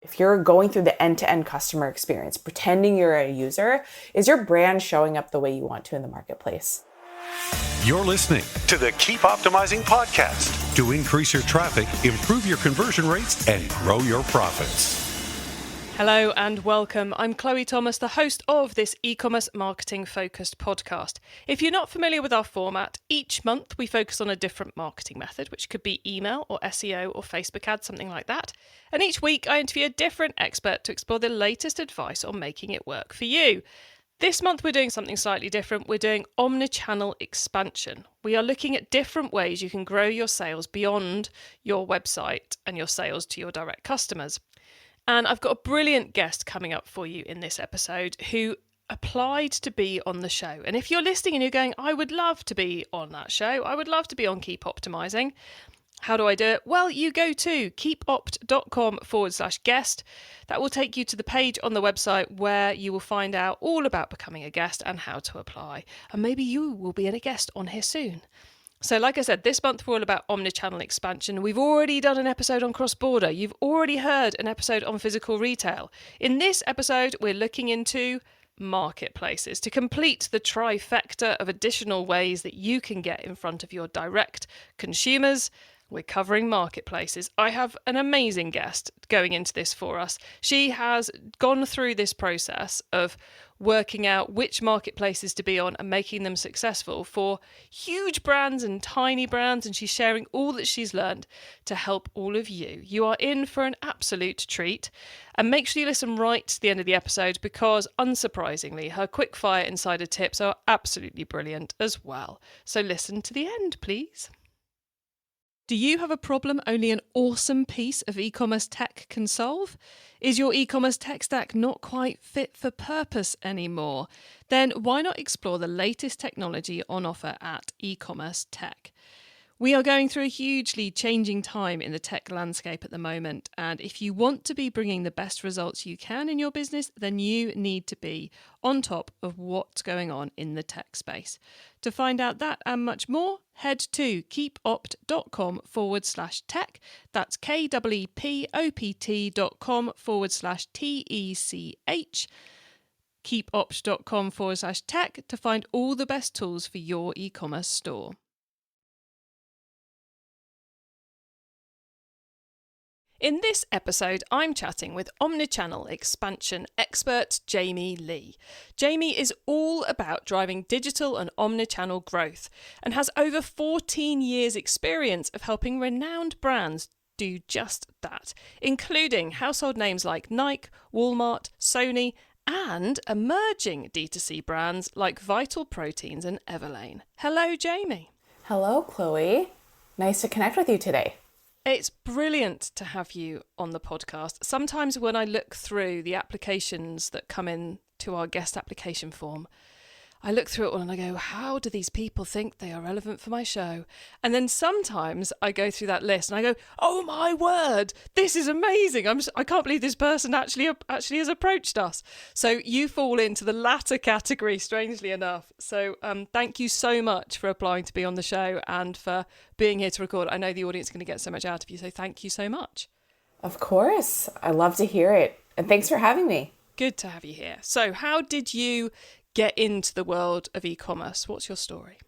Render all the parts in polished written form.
If you're going through the end-to-end customer experience, pretending you're a user, is your brand showing up the way you want to in the marketplace? You're listening to the Keep Optimizing podcast to increase your traffic, improve your conversion rates, and grow your profits. Hello and welcome. I'm Chloe Thomas, the host of this e-commerce marketing focused podcast. If you're not familiar with our format, each month we focus on a different marketing method, which could be email or SEO or Facebook ads, something like that. And each week I interview a different expert to explore the latest advice on making it work for you. This month we're doing something slightly different. We're doing omnichannel expansion. We are looking at different ways you can grow your sales beyond your website and your sales to your direct customers. And I've got a brilliant guest coming up for you in this episode who applied to be on the show. And if you're listening and you're going, I would love to be on that show, I would love to be on Keep Optimizing. How do I do it? Well, you go to keepopt.com/guest. That will take you to the page on the website where you will find out all about becoming a guest and how to apply. And maybe you will be a guest on here soon. So like I said, this month we're all about omnichannel expansion. We've already done an episode on cross-border. You've already heard an episode on physical retail. In this episode, we're looking into marketplaces to complete the trifecta of additional ways that you can get in front of your direct consumers. We're covering marketplaces. I have an amazing guest going into this for us. She has gone through this process of working out which marketplaces to be on and making them successful for huge brands and tiny brands, and she's sharing all that she's learned to help all of you. You are in for an absolute treat, and make sure you listen right to the end of the episode because, unsurprisingly, her quickfire insider tips are absolutely brilliant as well. So listen to the end, please. Do you have a problem only an awesome piece of e-commerce tech can solve? Is your e-commerce tech stack not quite fit for purpose anymore? Then why not explore the latest technology on offer at eCommerce Tech? We are going through a hugely changing time in the tech landscape at the moment, and if you want to be bringing the best results you can in your business, then you need to be on top of what's going on in the tech space. To find out that and much more, head to keepopt.com/tech. That's keepopt.com/TECH. keepopt.com/tech to find all the best tools for your e-commerce store. In this episode, I'm chatting with omnichannel expansion expert Jamie Lee. Jamie is all about driving digital and omnichannel growth and has over 14 years' experience of helping renowned brands do just that, including household names like Nike, Walmart, Sony, and emerging D2C brands like Vital Proteins and Everlane. Hello, Jamie. Hello, Chloe. Nice to connect with you today. It's brilliant to have you on the podcast. Sometimes when I look through the applications that come in to our guest application form, I look through it all and I go, how do these people think they are relevant for my show? And then sometimes I go through that list and I go, oh my word, this is amazing. I can't believe this person actually has approached us. So you fall into the latter category, strangely enough. So thank you so much for applying to be on the show and for being here to record. I know the audience is going to get so much out of you, so thank you so much. Of course. I love to hear it. And thanks for having me. Good to have you here. So how did you get into the world of e-commerce? What's your story?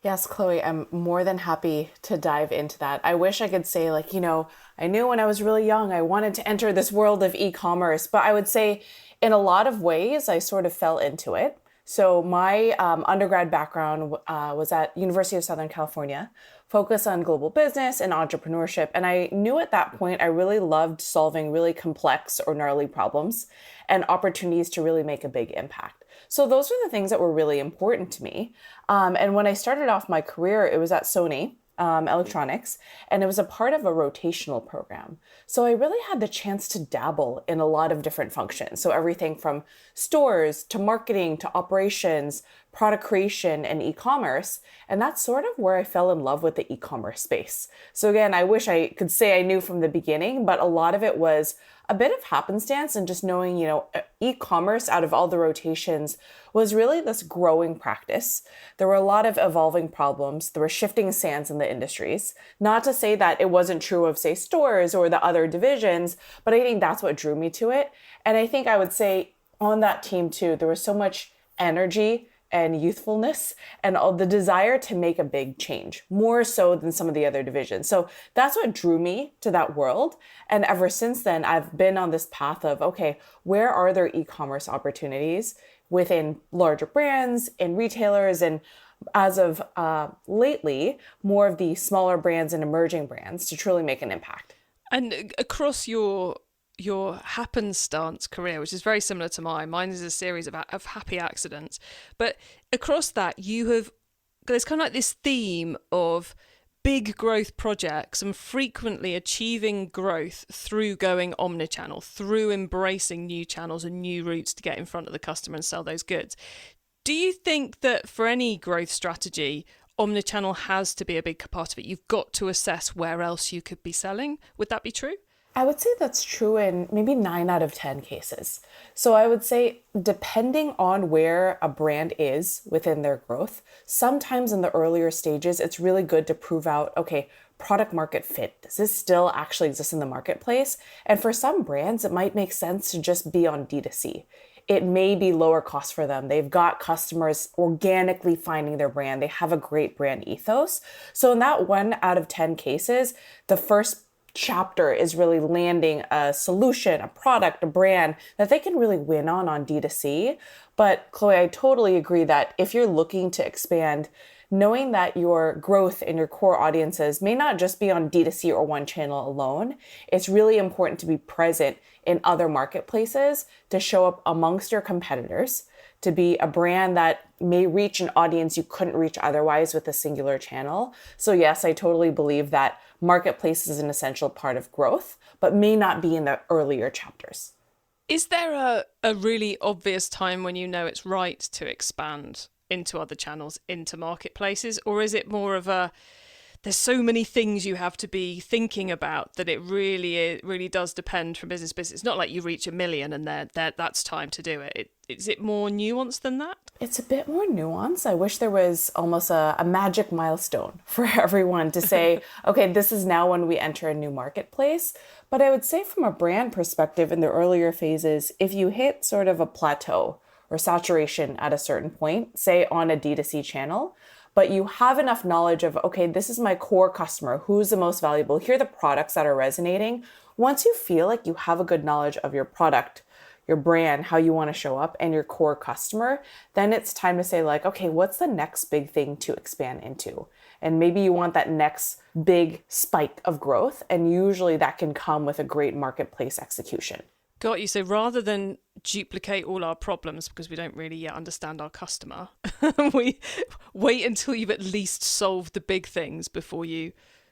Yes, Chloe, I'm more than happy to dive into that. I wish I could say I knew when I was really young, I wanted to enter this world of e-commerce, but I would say in a lot of ways, I sort of fell into it. So my undergrad background was at University of Southern California, focused on global business and entrepreneurship. And I knew at that point, I really loved solving really complex or gnarly problems and opportunities to really make a big impact. So those were the things that were really important to me. And when I started off my career, it was at Sony Electronics, and it was a part of a rotational program. So I really had the chance to dabble in a lot of different functions. So everything from stores to marketing to operations, product creation and e-commerce. And that's sort of where I fell in love with the e-commerce space. So again, I wish I could say I knew from the beginning, but a lot of it was a bit of happenstance and just knowing, e-commerce out of all the rotations was really this growing practice. There were a lot of evolving problems. There were shifting sands in the industries. Not to say that it wasn't true of, say, stores or the other divisions, but I think that's what drew me to it. And I think I would say on that team too, there was so much energy and youthfulness and all the desire to make a big change, more so than some of the other divisions. So that's what drew me to that world. And ever since then, I've been on this path of, okay, where are there e-commerce opportunities within larger brands and retailers? And as of lately, more of the smaller brands and emerging brands to truly make an impact. And across your happenstance career, which is very similar to mine. Mine is a series of happy accidents. But across that, there's kind of like this theme of big growth projects and frequently achieving growth through going omnichannel, through embracing new channels and new routes to get in front of the customer and sell those goods. Do you think that for any growth strategy, omnichannel has to be a big part of it? You've got to assess where else you could be selling. Would that be true? I would say that's true in maybe 9 out of 10 cases. So I would say, depending on where a brand is within their growth, sometimes in the earlier stages, it's really good to prove out, okay, product market fit. Does this still actually exist in the marketplace? And for some brands, it might make sense to just be on D2C. It may be lower cost for them. They've got customers organically finding their brand. They have a great brand ethos. So in that 1 out of 10 cases, the first chapter is really landing a solution, a product, a brand that they can really win on D2C. But Chloe, I totally agree that if you're looking to expand, knowing that your growth in your core audiences may not just be on D2C or one channel alone, it's really important to be present in other marketplaces, to show up amongst your competitors, to be a brand that may reach an audience you couldn't reach otherwise with a singular channel. So yes, I totally believe that marketplace is an essential part of growth, but may not be in the earlier chapters. Is there a really obvious time when you know it's right to expand into other channels, into marketplaces? Or is it more of there's so many things you have to be thinking about that it really does depend from business to business? It's not like you reach 1 million and that's time to do it. Is it more nuanced than that? It's a bit more nuanced. I wish there was almost a magic milestone for everyone to say, okay, this is now when we enter a new marketplace. But I would say from a brand perspective in the earlier phases, if you hit sort of a plateau or saturation at a certain point, say on a D2C channel, but you have enough knowledge of, okay, this is my core customer, who's the most valuable, here are the products that are resonating. Once you feel like you have a good knowledge of your product, your brand, how you want to show up, and your core customer, then it's time to say like, okay, what's the next big thing to expand into? And maybe you want that next big spike of growth. And usually that can come with a great marketplace execution. Got you. So rather than duplicate all our problems because we don't really yet understand our customer, we wait until you've at least solved the big things before you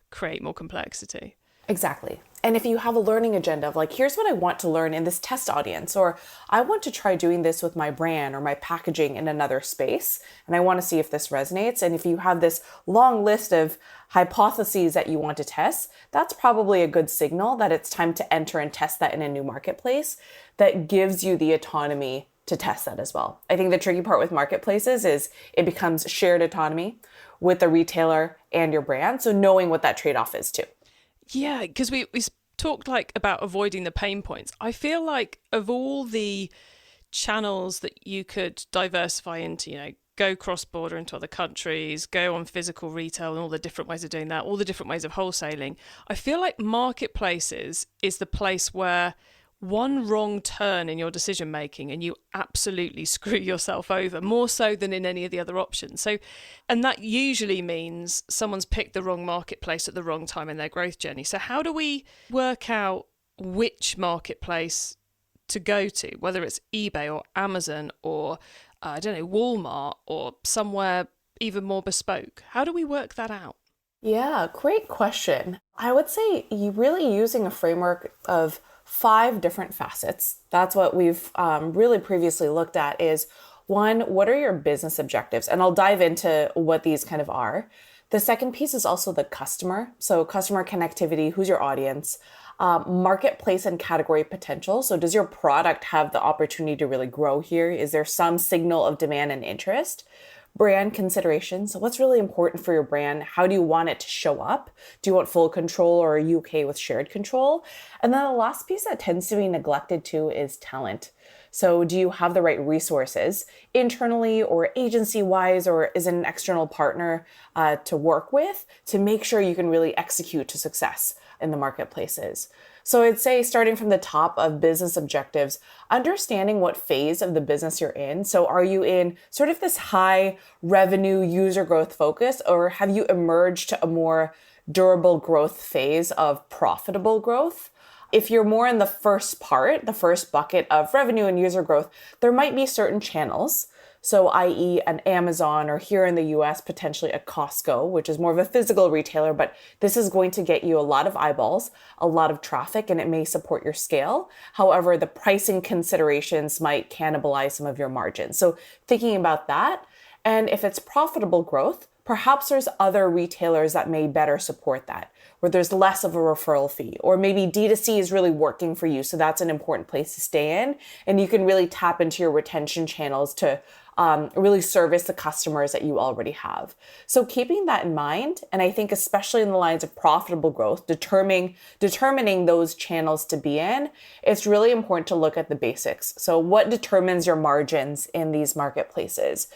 create more complexity. Exactly. And if you have a learning agenda of like, here's what I want to learn in this test audience, or I want to try doing this with my brand or my packaging in another space, and I want to see if this resonates. And if you have this long list of hypotheses that you want to test, that's probably a good signal that it's time to enter and test that in a new marketplace that gives you the autonomy to test that as well. I think the tricky part with marketplaces is it becomes shared autonomy with the retailer and your brand. So knowing what that trade-off is too. Yeah, because we talked like about avoiding the pain points. I feel like of all the channels that you could diversify into, go cross-border into other countries, go on physical retail and all the different ways of doing that, all the different ways of wholesaling, I feel like marketplaces is the place where one wrong turn in your decision making and you absolutely screw yourself over, more so than in any of the other options. So, and that usually means someone's picked the wrong marketplace at the wrong time in their growth journey. So how do we work out which marketplace to go to, whether it's eBay or Amazon or Walmart or somewhere even more bespoke? How do we work that out? Yeah, great question. I would say you really using a framework of 5 different facets. That's what we've really previously looked at is One, what are your business objectives? And I'll dive into what these kind of are. The second piece is also the customer. So customer connectivity, who's your audience? Marketplace and category potential. So does your product have the opportunity to really grow here? Is there some signal of demand and interest? Brand considerations. So what's really important for your brand? How do you want it to show up? Do you want full control, or are you okay with shared control? And then the last piece that tends to be neglected too is talent. So do you have the right resources internally or agency wise, or is it an external partner to work with to make sure you can really execute to success in the marketplaces? So I'd say, starting from the top of business objectives, understanding what phase of the business you're in. So are you in sort of this high revenue user growth focus, or have you emerged to a more durable growth phase of profitable growth? If you're more in the first part, the first bucket of revenue and user growth, there might be certain channels. So i.e. an Amazon, or here in the US, potentially a Costco, which is more of a physical retailer, but this is going to get you a lot of eyeballs, a lot of traffic, and it may support your scale. However, the pricing considerations might cannibalize some of your margins. So thinking about that, and if it's profitable growth, perhaps there's other retailers that may better support that, where there's less of a referral fee, or maybe D2C is really working for you. So that's an important place to stay in. And you can really tap into your retention channels to really service the customers that you already have. So keeping that in mind, and I think especially in the lines of profitable growth, determining those channels to be in, it's really important to look at the basics. So what determines your margins in these marketplaces?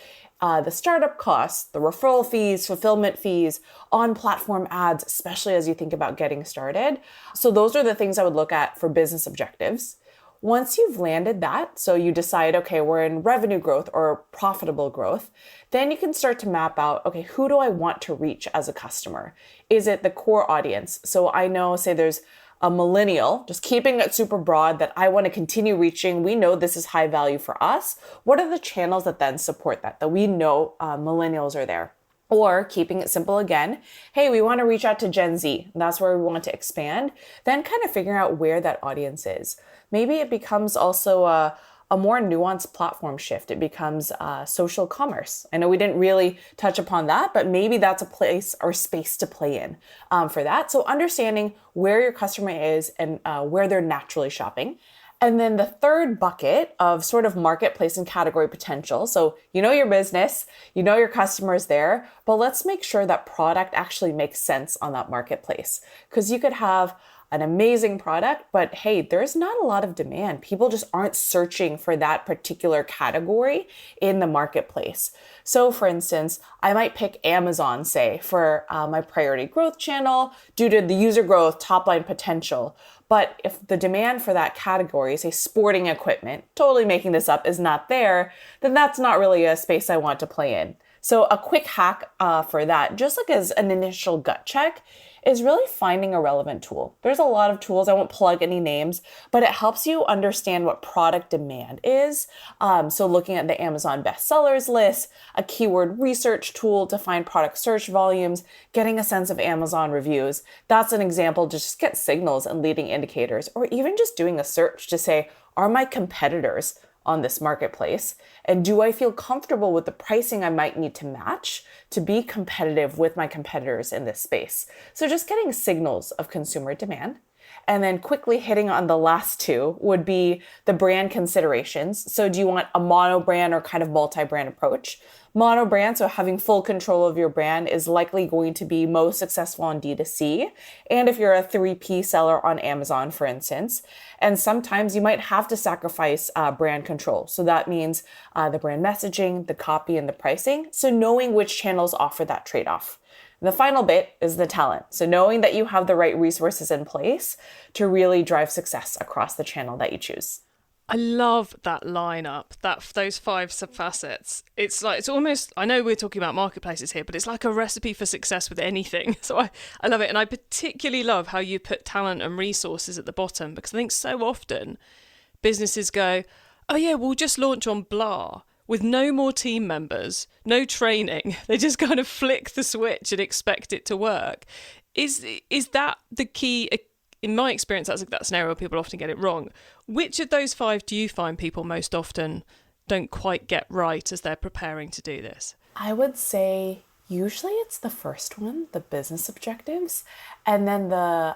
The startup costs, the referral fees, fulfillment fees, on-platform ads, especially as you think about getting started. So those are the things I would look at for business objectives. Once you've landed that, so you decide, okay, we're in revenue growth or profitable growth, then you can start to map out, okay, who do I want to reach as a customer? Is it the core audience? So I know, say there's a millennial, just keeping it super broad, that I want to continue reaching. We know this is high value for us. What are the channels that then support that we know millennials are there? Or keeping it simple again, hey, we want to reach out to Gen Z. That's where we want to expand. Then kind of figuring out where that audience is. Maybe it becomes also a more nuanced platform shift. It becomes social commerce. I know we didn't really touch upon that, but maybe that's a place or space to play in for that. So understanding where your customer is and where they're naturally shopping. And then the third bucket of sort of marketplace and category potential. So you know your business, you know your customers there, but let's make sure that product actually makes sense on that marketplace. Because you could have an amazing product, but hey, there's not a lot of demand. People just aren't searching for that particular category in the marketplace. So for instance, I might pick Amazon, say, for my priority growth channel due to the user growth, top line potential. But if the demand for that category, say sporting equipment, totally making this up, is not there, then that's not really a space I want to play in. So a quick hack for that, just like as an initial gut check, is really finding a relevant tool. There's a lot of tools, I won't plug any names, but it helps you understand what product demand is. So looking at the Amazon bestsellers list, a keyword research tool to find product search volumes, getting a sense of Amazon reviews. That's an example to just get signals and leading indicators, or even just doing a search to say, are my competitors on this marketplace? And do I feel comfortable with the pricing I might need to match to be competitive with my competitors in this space? So just getting signals of consumer demand. And then quickly hitting on the last two would be the brand considerations. So do you want a mono brand or kind of multi-brand approach? Mono brand, so having full control of your brand, is likely going to be most successful on D2C. And if you're a 3P seller on Amazon, for instance, and sometimes you might have to sacrifice brand control. So that means the brand messaging, the copy, and the pricing. So knowing which channels offer that trade-off. The final bit is the talent. So knowing that you have the right resources in place to really drive success across the channel that you choose. I love that lineup, those 5 facets. It's almost, I know we're talking about marketplaces here, but it's like a recipe for success with anything. So I love it. And I particularly love how you put talent and resources at the bottom, because I think so often businesses go, oh yeah, we'll just launch on blah, with no more team members, no training. They just kind of flick the switch and expect it to work. Is that the key? In my experience, that's an area where people often get it wrong. Which of those 5 do you find people most often don't quite get right as they're preparing to do this? I would say usually it's the first one, the business objectives, and then the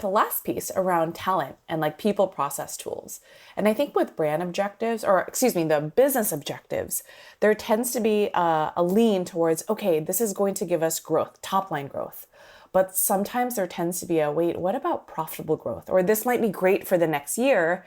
last piece around talent and like people process tools. And I think with brand objectives, or excuse me, the business objectives, there tends to be a lean towards, okay, this is going to give us growth, top line growth. But sometimes there tends to be a, wait, what about profitable growth? Or this might be great for the next year,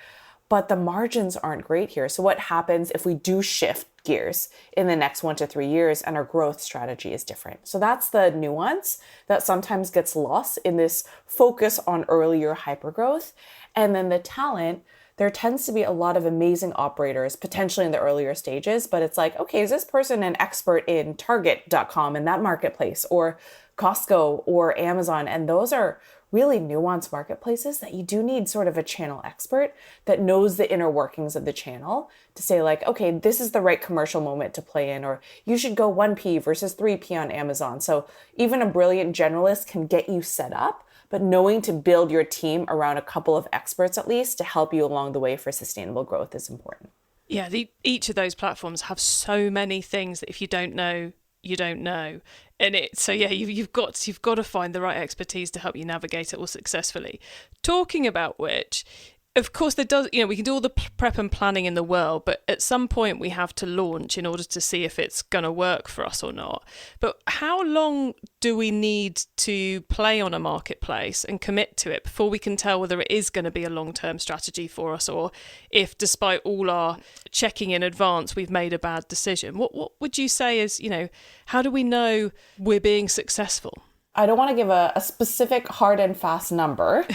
but the margins aren't great here. So what happens if we do shift gears in the next 1 to 3 years and our growth strategy is different? So that's the nuance that sometimes gets lost in this focus on earlier hypergrowth. And then the talent, there tends to be a lot of amazing operators, potentially in the earlier stages, but it's like, okay, is this person an expert in Target.com in that marketplace, or Costco or Amazon? And those are really nuanced marketplaces that you do need sort of a channel expert that knows the inner workings of the channel to say like, okay, this is the right commercial moment to play in, or you should go 1P versus 3P on Amazon. So even a brilliant generalist can get you set up, but knowing to build your team around a couple of experts at least to help you along the way for sustainable growth is important. Yeah, each of those platforms have so many things that if you don't know, you don't know. And you've got to find the right expertise to help you navigate it all successfully. Talking about which, of course, we can do all the prep and planning in the world, but at some point we have to launch in order to see if it's going to work for us or not. But how long do we need to play on a marketplace and commit to it before we can tell whether it is going to be a long-term strategy for us, or if, despite all our checking in advance, we've made a bad decision? What would you say is, how do we know we're being successful? I don't want to give a specific hard and fast number,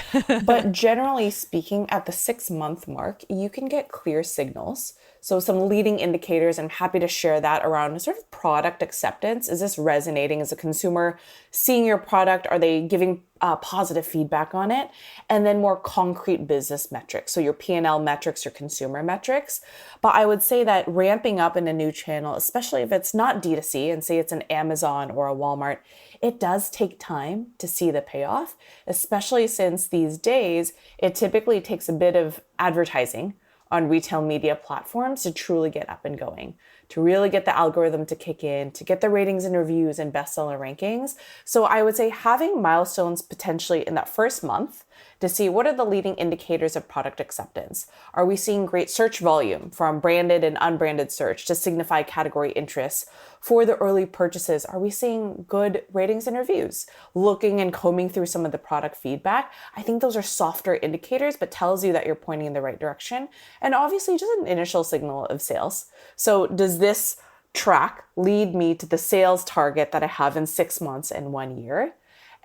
but generally speaking, at the 6-month mark, you can get clear signals. So some leading indicators, I'm happy to share that around sort of product acceptance. Is this resonating? Is a consumer seeing your product? Are they giving positive feedback on it? And then more concrete business metrics. So your P&L metrics, your consumer metrics. But I would say that ramping up in a new channel, especially if it's not D2C and say it's an Amazon or a Walmart, it does take time to see the payoff, especially since these days, it typically takes a bit of advertising on retail media platforms to truly get up and going, to really get the algorithm to kick in, to get the ratings and reviews and bestseller rankings. So I would say having milestones potentially in that first month to see what are the leading indicators of product acceptance. Are we seeing great search volume from branded and unbranded search to signify category interest? For the early purchases, are we seeing good ratings and reviews? Looking and combing through some of the product feedback, I think those are softer indicators, but tells you that you're pointing in the right direction. And obviously just an initial signal of sales. So does this track lead me to the sales target that I have in 6 months and 1 year?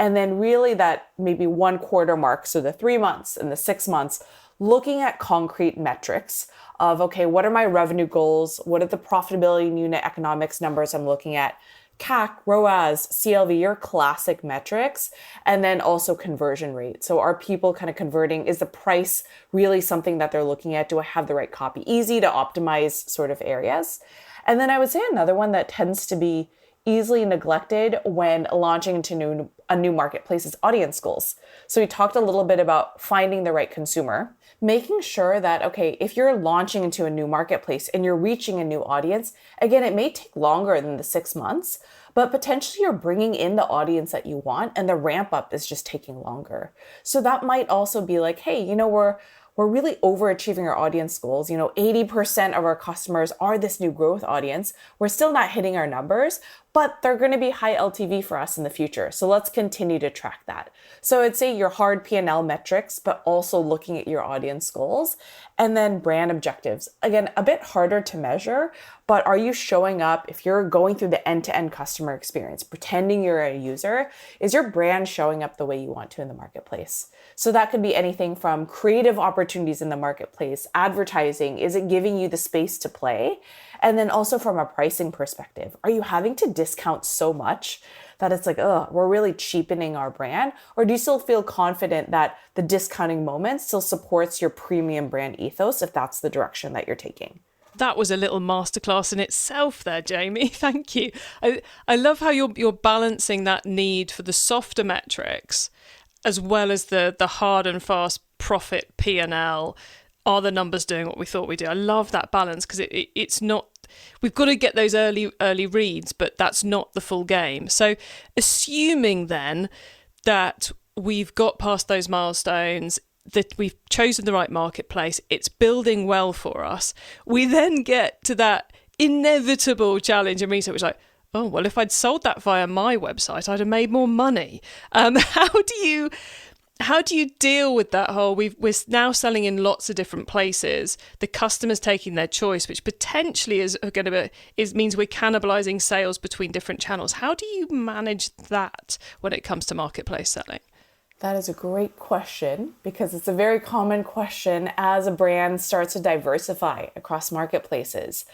And then really that maybe 1 quarter mark, so the 3 months and the 6 months, looking at concrete metrics of, okay, what are my revenue goals? What are the profitability and unit economics numbers I'm looking at? CAC, ROAS, CLV, your classic metrics, and then also conversion rate. So are people kind of converting? Is the price really something that they're looking at? Do I have the right copy? Easy to optimize sort of areas. And then I would say another one that tends to be easily neglected when launching into a new marketplace is audience goals. So we talked a little bit about finding the right consumer, making sure that, okay, if you're launching into a new marketplace and you're reaching a new audience, again, it may take longer than the 6 months, but potentially you're bringing in the audience that you want and the ramp up is just taking longer. So that might also be like, hey, we're really overachieving our audience goals. 80% of our customers are this new growth audience. We're still not hitting our numbers, but they're going to be high LTV for us in the future. So let's continue to track that. So I'd say your hard P&L metrics, but also looking at your audience goals, and then brand objectives. Again, a bit harder to measure, but are you showing up if you're going through the end-to-end customer experience, pretending you're a user? Is your brand showing up the way you want to in the marketplace? So that could be anything from creative opportunities in the marketplace, advertising. Is it giving you the space to play? And then also from a pricing perspective, are you having to discount so much that it's like, we're really cheapening our brand? Or do you still feel confident that the discounting moment still supports your premium brand ethos if that's the direction that you're taking? That was a little masterclass in itself there, Jamie. Thank you. I love how you're balancing that need for the softer metrics as well as the hard and fast profit P&L are the numbers doing what we thought we do? I love that balance, because it's not, we've got to get those early reads, but that's not the full game. So assuming then that we've got past those milestones, that we've chosen the right marketplace, it's building well for us, we then get to that inevitable challenge in research, which is like, oh, well, if I'd sold that via my website, I'd have made more money. How do you deal with that whole, we're now selling in lots of different places, the customer's taking their choice, which potentially means we're cannibalizing sales between different channels. How do you manage that when it comes to marketplace selling? That is a great question, because it's a very common question as a brand starts to diversify across marketplaces.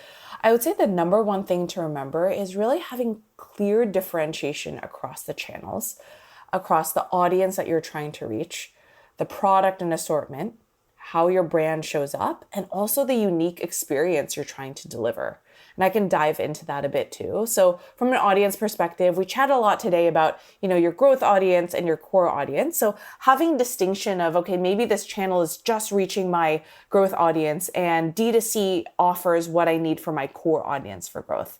I would say the number one thing to remember is really having clear differentiation across the channels, across the audience that you're trying to reach, the product and assortment, how your brand shows up, and also the unique experience you're trying to deliver. And I can dive into that a bit too. So from an audience perspective, we chat a lot today about, your growth audience and your core audience. So having distinction of, okay, maybe this channel is just reaching my growth audience and D2C offers what I need for my core audience for growth.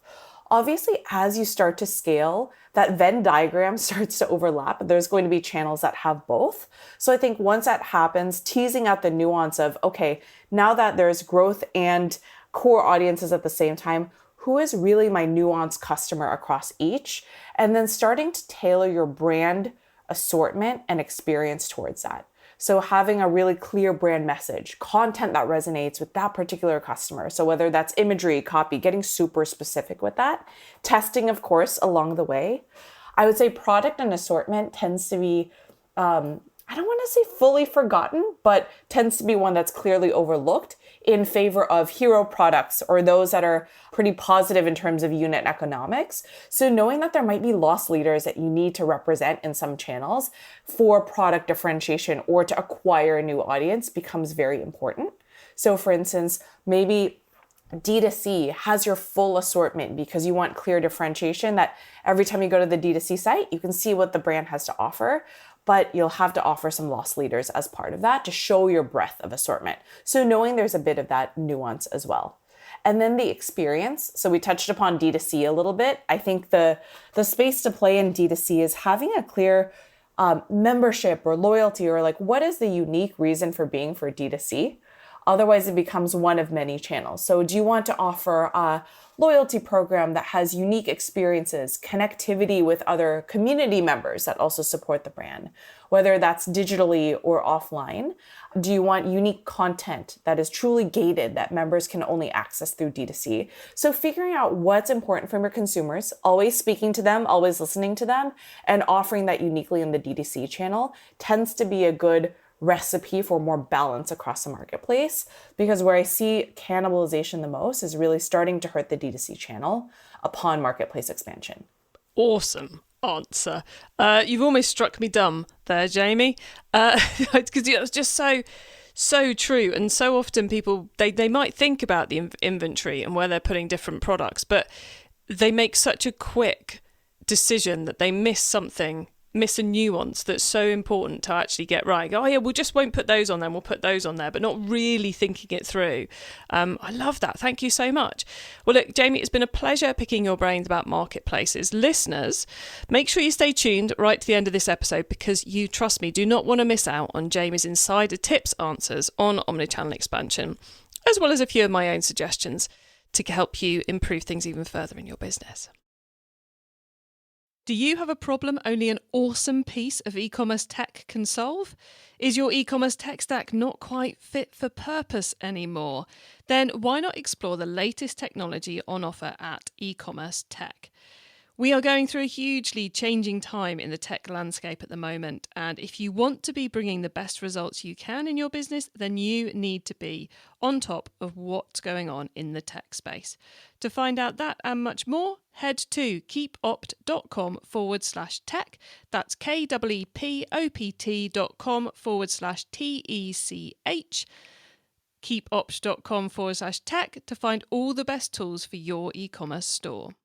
Obviously, as you start to scale, that Venn diagram starts to overlap. There's going to be channels that have both. So I think once that happens, teasing out the nuance of, okay, now that there's growth and core audiences at the same time, who is really my nuanced customer across each? And then starting to tailor your brand assortment and experience towards that. So having a really clear brand message, content that resonates with that particular customer. So whether that's imagery, copy, getting super specific with that. Testing, of course, along the way. I would say product and assortment tends to be, I don't want to say fully forgotten, but tends to be one that's clearly overlooked in favor of hero products or those that are pretty positive in terms of unit economics. So knowing that there might be loss leaders that you need to represent in some channels for product differentiation or to acquire a new audience becomes very important. So for instance, maybe D2C has your full assortment because you want clear differentiation that every time you go to the D2C site, you can see what the brand has to offer, but you'll have to offer some loss leaders as part of that to show your breadth of assortment. So knowing there's a bit of that nuance as well. And then the experience. So we touched upon D2C a little bit. I think the space to play in D2C is having a clear membership or loyalty, or like, what is the unique reason for being for D2C? Otherwise, it becomes one of many channels. So do you want to offer a loyalty program that has unique experiences, connectivity with other community members that also support the brand, whether that's digitally or offline? Do you want unique content that is truly gated that members can only access through D2C? So figuring out what's important from your consumers, always speaking to them, always listening to them, and offering that uniquely in the D2C channel tends to be a good recipe for more balance across the marketplace, because where I see cannibalization the most is really starting to hurt the D2C channel upon marketplace expansion. Awesome answer. You've almost struck me dumb there, Jamie, because it was just so true. And so often people, they might think about the inventory and where they're putting different products, but they make such a quick decision that they miss a nuance that's so important to actually get right. Oh yeah, we just won't put those on there, we'll put those on there, but not really thinking it through. I love that. Thank you so much. Well, look, Jamie, it's been a pleasure picking your brains about marketplaces. Listeners, make sure you stay tuned right to the end of this episode, because you, trust me, do not want to miss out on Jamie's insider tips, answers on omnichannel expansion, as well as a few of my own suggestions to help you improve things even further in your business. Do you have a problem only an awesome piece of e-commerce tech can solve? Is your e-commerce tech stack not quite fit for purpose anymore? Then why not explore the latest technology on offer at eCommerce Tech? We are going through a hugely changing time in the tech landscape at the moment, and if you want to be bringing the best results you can in your business, then you need to be on top of what's going on in the tech space. To find out that and much more, head to keepopt.com/tech. That's keepopt.com/TECH. keepopt.com/tech to find all the best tools for your e-commerce store.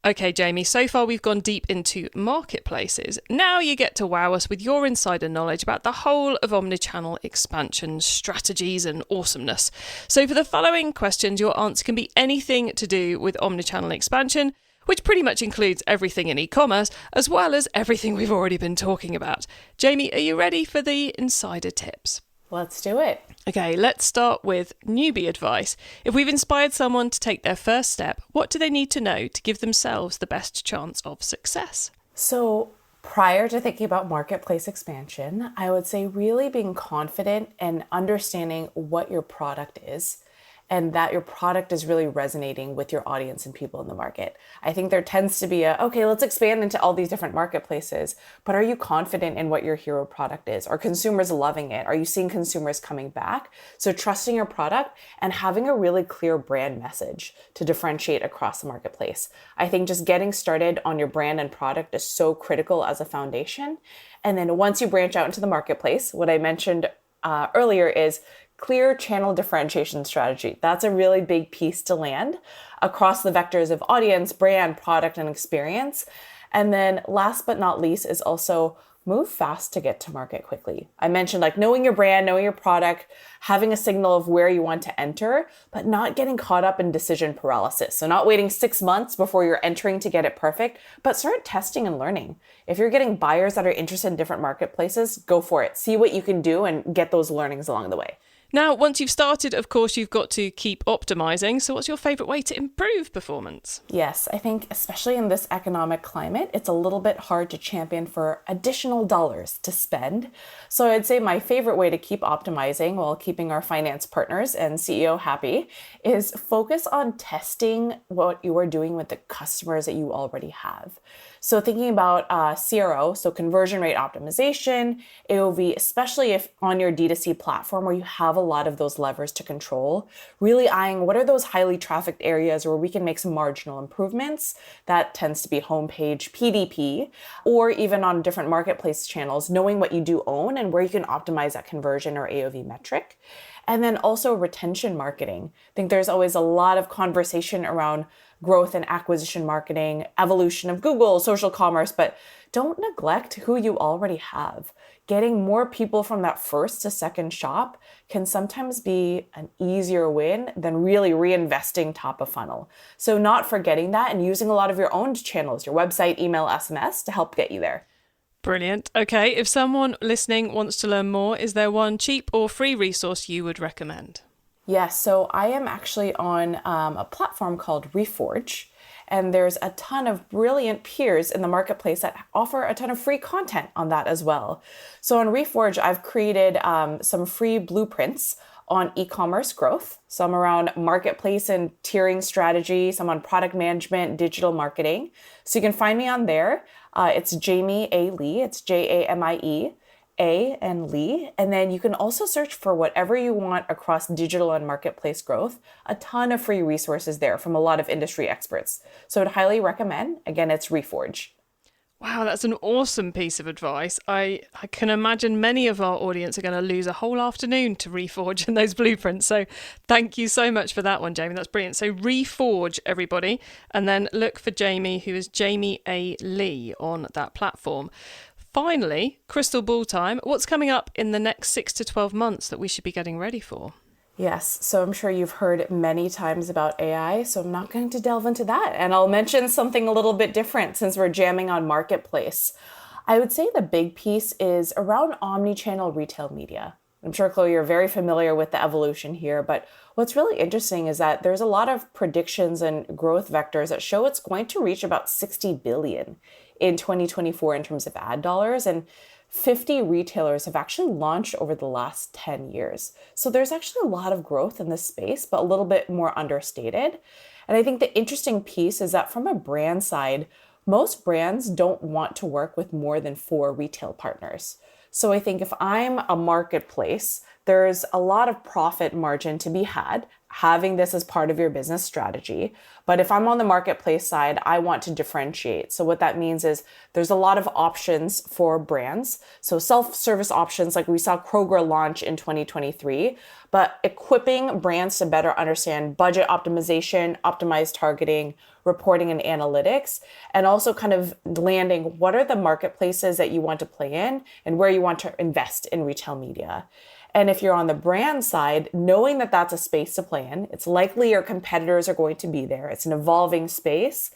Okay, Jamie, so far we've gone deep into marketplaces. Now you get to wow us with your insider knowledge about the whole of omnichannel expansion strategies and awesomeness. So for the following questions, your answer can be anything to do with omnichannel expansion, which pretty much includes everything in e-commerce, as well as everything we've already been talking about. Jamie, are you ready for the insider tips? Let's do it. Okay, let's start with newbie advice. If we've inspired someone to take their first step, what do they need to know to give themselves the best chance of success? So prior to thinking about marketplace expansion, I would say really being confident and understanding what your product is and that your product is really resonating with your audience and people in the market. I think there tends to be okay, let's expand into all these different marketplaces, but are you confident in what your hero product is? Are consumers loving it? Are you seeing consumers coming back? So trusting your product and having a really clear brand message to differentiate across the marketplace. I think just getting started on your brand and product is so critical as a foundation. And then once you branch out into the marketplace, what I mentioned earlier is clear channel differentiation strategy. That's a really big piece to land across the vectors of audience, brand, product, and experience. And then last but not least is also move fast to get to market quickly. I mentioned like knowing your brand, knowing your product, having a signal of where you want to enter, but not getting caught up in decision paralysis. So not waiting 6 months before you're entering to get it perfect, but start testing and learning. If you're getting buyers that are interested in different marketplaces, go for it. See what you can do and get those learnings along the way. Now, once you've started, of course, you've got to keep optimizing. So what's your favorite way to improve performance? Yes, I think especially in this economic climate, it's a little bit hard to champion for additional dollars to spend. So I'd say my favorite way to keep optimizing while keeping our finance partners and CEO happy is focus on testing what you are doing with the customers that you already have. So thinking about CRO, so conversion rate optimization, AOV, especially if on your D2C platform where you have a lot of those levers to control, really eyeing what are those highly trafficked areas where we can make some marginal improvements. That tends to be homepage, PDP, or even on different marketplace channels, knowing what you do own and where you can optimize that conversion or AOV metric. And then also retention marketing. I think there's always a lot of conversation around growth and acquisition marketing, evolution of Google, social commerce, but don't neglect who you already have. Getting more people from that first to second shop can sometimes be an easier win than really reinvesting top of funnel. So not forgetting that and using a lot of your own channels, your website, email, SMS to help get you there. Brilliant. Okay, if someone listening wants to learn more, is there one cheap or free resource you would recommend? Yes, so I am actually on a platform called Reforge, and there's a ton of brilliant peers in the marketplace that offer a ton of free content on that as well. So on Reforge, I've created some free blueprints on e-commerce growth, some around marketplace and tiering strategy, some on product management, digital marketing. So you can find me on there. It's Jamie A. Lee. It's Jamie A and Lee. And then you can also search for whatever you want across digital and marketplace growth. A ton of free resources there from a lot of industry experts. So I'd highly recommend. Again, it's Reforge. Wow, that's an awesome piece of advice. I can imagine many of our audience are going to lose a whole afternoon to Reforge in those blueprints. So thank you so much for that one, Jamie. That's brilliant. So Reforge, everybody, and then look for Jamie, who is Jamie A. Lee on that platform. Finally, crystal ball time. What's coming up in the next 6 to 12 months that we should be getting ready for? Yes, so I'm sure you've heard many times about AI, so I'm not going to delve into that. And I'll mention something a little bit different since we're jamming on marketplace. I would say the big piece is around omnichannel retail media. I'm sure, Chloe, you're very familiar with the evolution here, but what's really interesting is that there's a lot of predictions and growth vectors that show it's going to reach about 60 billion in 2024 in terms of ad dollars, and 50 retailers have actually launched over the last 10 years. So there's actually a lot of growth in this space, but a little bit more understated. And I think the interesting piece is that from a brand side, most brands don't want to work with more than 4 retail partners. So I think if I'm a marketplace, there's a lot of profit margin to be had having this as part of your business strategy. But if I'm on the marketplace side, I want to differentiate. So what that means is there's a lot of options for brands. So self-service options like we saw Kroger launch in 2023, but equipping brands to better understand budget optimization, optimized targeting, reporting and analytics, and also kind of landing what are the marketplaces that you want to play in and where you want to invest in retail media. And if you're on the brand side, knowing that that's a space to play in, it's likely your competitors are going to be there. It's an evolving space.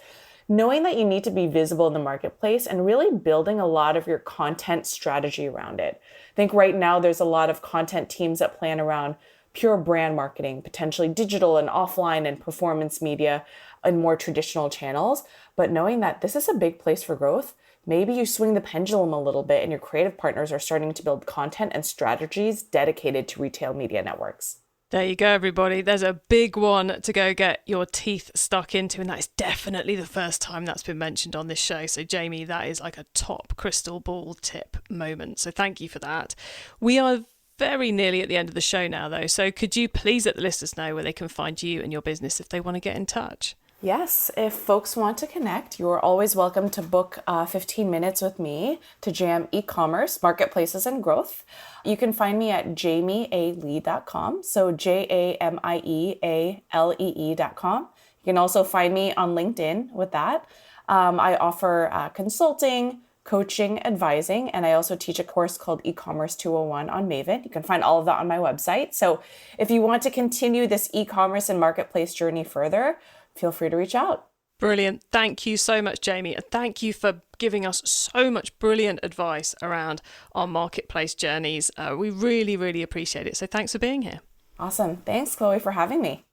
Knowing that you need to be visible in the marketplace and really building a lot of your content strategy around it. I think right now there's a lot of content teams that plan around pure brand marketing, potentially digital and offline and performance media and more traditional channels. But knowing that this is a big place for growth, maybe you swing the pendulum a little bit and your creative partners are starting to build content and strategies dedicated to retail media networks. There you go, everybody. There's a big one to go get your teeth stuck into, and that is definitely the first time that's been mentioned on this show. So, Jamie, that is like a top crystal ball tip moment. So thank you for that. We are very nearly at the end of the show now, though. So could you please let the listeners know where they can find you and your business if they want to get in touch? Yes, if folks want to connect, you're always welcome to book 15 minutes with me to jam e-commerce, marketplaces, and growth. You can find me at jamiealee.com, so JAMIEALEE.com. You can also find me on LinkedIn with that. I offer consulting, coaching, advising, and I also teach a course called eCommerce 201 on Maven. You can find all of that on my website. So if you want to continue this e-commerce and marketplace journey further, feel free to reach out. Brilliant. Thank you so much, Jamie. And thank you for giving us so much brilliant advice around our marketplace journeys. We really, really appreciate it. So thanks for being here. Awesome. Thanks, Chloe, for having me.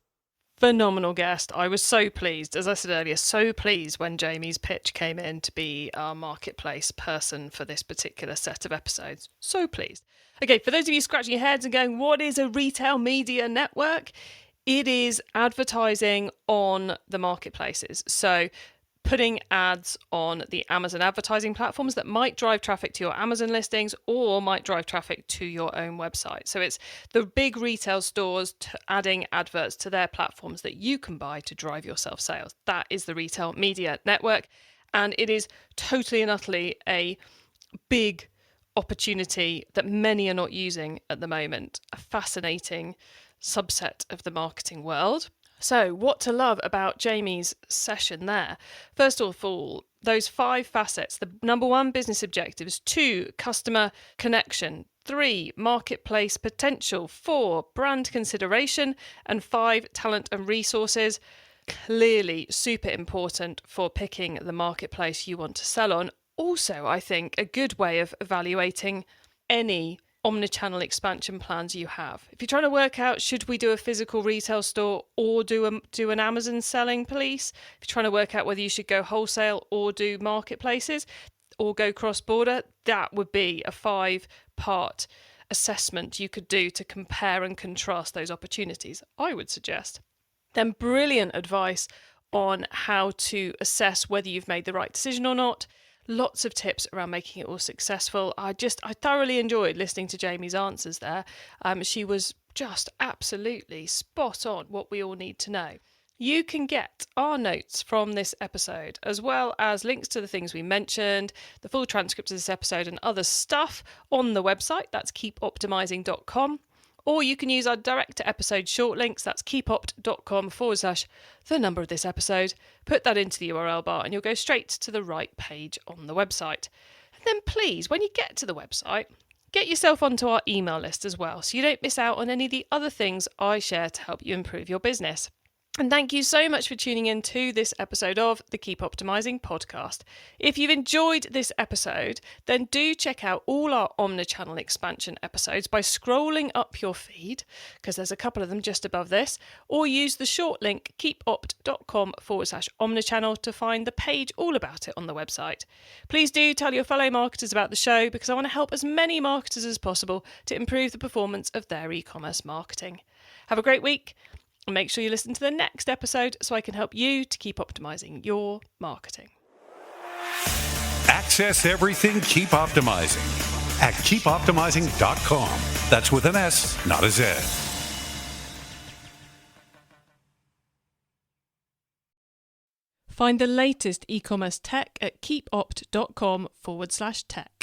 Phenomenal guest. I was so pleased, as I said earlier, so pleased when Jamie's pitch came in to be our marketplace person for this particular set of episodes. So pleased. Okay, for those of you scratching your heads and going, what is a retail media network? It is advertising on the marketplaces. So putting ads on the Amazon advertising platforms that might drive traffic to your Amazon listings or might drive traffic to your own website. So it's the big retail stores adding adverts to their platforms that you can buy to drive your self-sales. That is the retail media network. And it is totally and utterly a big opportunity that many are not using at the moment. A fascinating subset of the marketing world. So what to love about Jamie's session there? First of all, those 5 facets. The number 1, business objectives. 2, customer connection. 3, marketplace potential. 4, brand consideration. And 5, talent and resources. Clearly super important for picking the marketplace you want to sell on. Also, I think a good way of evaluating any omnichannel expansion plans you have. If you're trying to work out, should we do a physical retail store or do an Amazon selling piece? If you're trying to work out whether you should go wholesale or do marketplaces or go cross-border, that would be a 5-part assessment you could do to compare and contrast those opportunities, I would suggest. Then brilliant advice on how to assess whether you've made the right decision or not. Lots of tips around making it all successful. I thoroughly enjoyed listening to Jamie's answers there. She was just absolutely spot on what we all need to know. You can get our notes from this episode, as well as links to the things we mentioned, the full transcript of this episode and other stuff on the website. That's keepoptimizing.com. Or you can use our direct to episode short links. That's keepopt.com/the number of this episode. Put that into the URL bar and you'll go straight to the right page on the website. And then please, when you get to the website, get yourself onto our email list as well, so you don't miss out on any of the other things I share to help you improve your business. And thank you so much for tuning in to this episode of the Keep Optimizing podcast. If you've enjoyed this episode, then do check out all our Omnichannel expansion episodes by scrolling up your feed, because there's a couple of them just above this, or use the short link keepopt.com/Omnichannel to find the page all about it on the website. Please do tell your fellow marketers about the show, because I want to help as many marketers as possible to improve the performance of their e-commerce marketing. Have a great week. And make sure you listen to the next episode so I can help you to keep optimizing your marketing. Access everything Keep Optimizing at keepoptimizing.com. That's with an S, not a Z. Find the latest e-commerce tech at keepopt.com/tech.